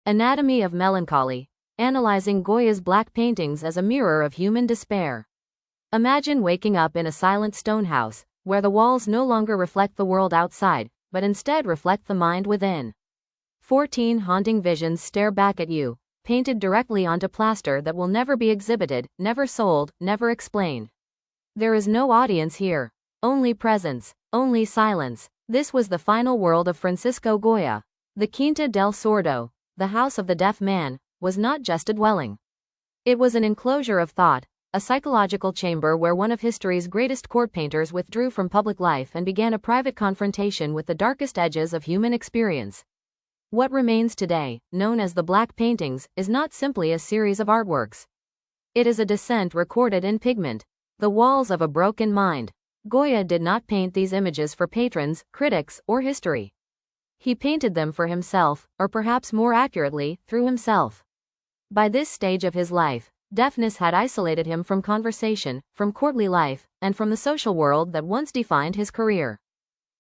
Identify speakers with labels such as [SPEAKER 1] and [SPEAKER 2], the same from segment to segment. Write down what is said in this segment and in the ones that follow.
[SPEAKER 1] Anatomy of Melancholy, analyzing Goya's black paintings as a mirror of human despair. Imagine waking up in a silent stone house, where the walls no longer reflect the world outside, but instead reflect the mind within. 14 haunting visions stare back at you, painted directly onto plaster that will never be exhibited, never sold, never explained. There is no audience here. Only presence, only silence. This was the final world of Francisco Goya. The Quinta del Sordo, the house of the deaf man, was not just a dwelling. It was an enclosure of thought, a psychological chamber where one of history's greatest court painters withdrew from public life and began a private confrontation with the darkest edges of human experience. What remains today, known as the Black Paintings, is not simply a series of artworks. It is a descent recorded in pigment, the walls of a broken mind. Goya did not paint these images for patrons, critics, or history. He painted them for himself, or perhaps more accurately, through himself. By this stage of his life, deafness had isolated him from conversation, from courtly life, and from the social world that once defined his career.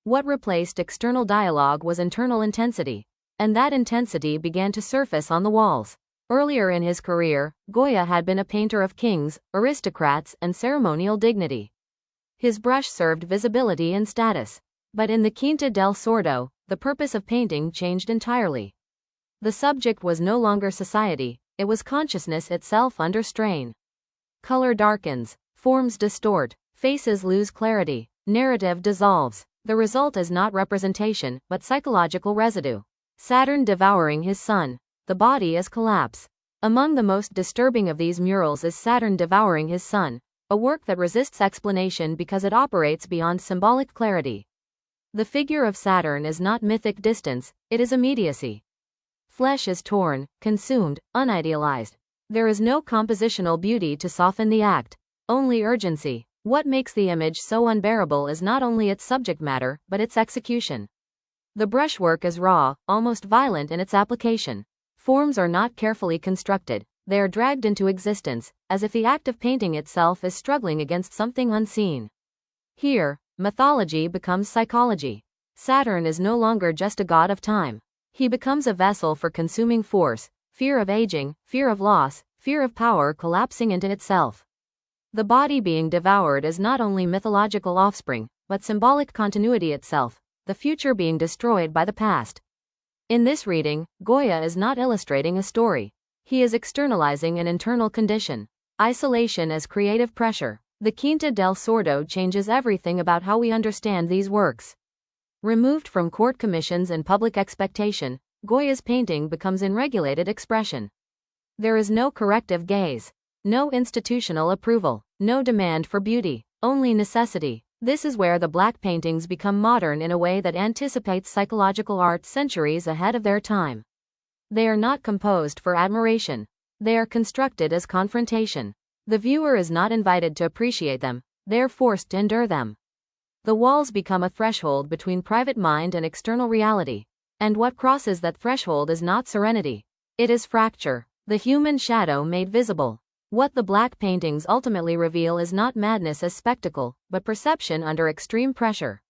[SPEAKER 1] What replaced external dialogue was internal intensity, and that intensity began to surface on the walls. Earlier in his career, Goya had been a painter of kings, aristocrats, and ceremonial dignity. His brush served visibility and status. But in the Quinta del Sordo, the purpose of painting changed entirely. The subject was no longer society, it was consciousness itself under strain. Color darkens, forms distort, faces lose clarity, narrative dissolves. The result is not representation, but psychological residue. Saturn devouring his sun. The body is collapse. Among the most disturbing of these murals is Saturn devouring his sun, a work that resists explanation because it operates beyond symbolic clarity. The figure of Saturn is not mythic distance, it is immediacy. Flesh is torn, consumed, unidealized. There is no compositional beauty to soften the act, only urgency. What makes the image so unbearable is not only its subject matter, but its execution. The brushwork is raw, almost violent in its application. Forms are not carefully constructed, they are dragged into existence, as if the act of painting itself is struggling against something unseen. Here, mythology becomes psychology. Saturn is no longer just a god of time. He becomes a vessel for consuming force, fear of aging, fear of loss, fear of power collapsing into itself. The body being devoured is not only mythological offspring, but symbolic continuity itself, the future being destroyed by the past. In this reading, Goya is not illustrating a story. He is externalizing an internal condition. Isolation as creative pressure. The Quinta del Sordo changes everything about how we understand these works. Removed from court commissions and public expectation, Goya's painting becomes in regulated expression. There is no corrective gaze, no institutional approval, no demand for beauty, only necessity. This is where the black paintings become modern in a way that anticipates psychological art centuries ahead of their time. They are not composed for admiration. They are constructed as confrontation. The viewer is not invited to appreciate them, they are forced to endure them. The walls become a threshold between private mind and external reality. And what crosses that threshold is not serenity. It is fracture, the human shadow made visible. What the black paintings ultimately reveal is not madness as spectacle, but perception under extreme pressure.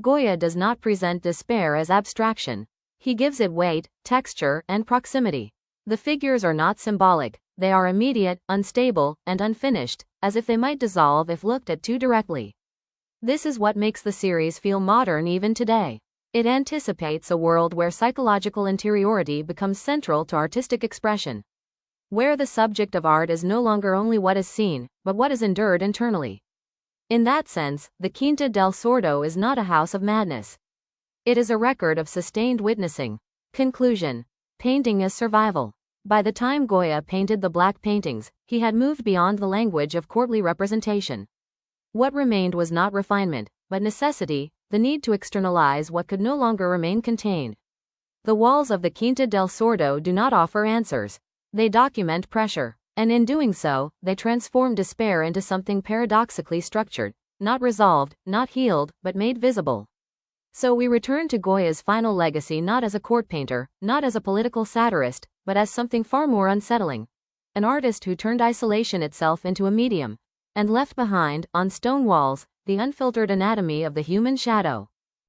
[SPEAKER 1] Goya does not present despair as abstraction. He gives it weight, texture, and proximity. The figures are not symbolic, they are immediate, unstable, and unfinished, as if they might dissolve if looked at too directly. This is what makes the series feel modern even today. It anticipates a world where psychological interiority becomes central to artistic expression. Where the subject of art is no longer only what is seen, but what is endured internally. In that sense, the Quinta del Sordo is not a house of madness. It is a record of sustained witnessing. Conclusion. Painting as survival. By the time Goya painted the black paintings, he had moved beyond the language of courtly representation. What remained was not refinement, but necessity, the need to externalize what could no longer remain contained. The walls of the Quinta del Sordo do not offer answers. They document pressure, and in doing so, they transform despair into something paradoxically structured, not resolved, not healed, but made visible. So we return to Goya's final legacy not as a court painter, not as a political satirist, but as something far more unsettling. An artist who turned isolation itself into a medium, and left behind, on stone walls, the unfiltered anatomy of the human shadow.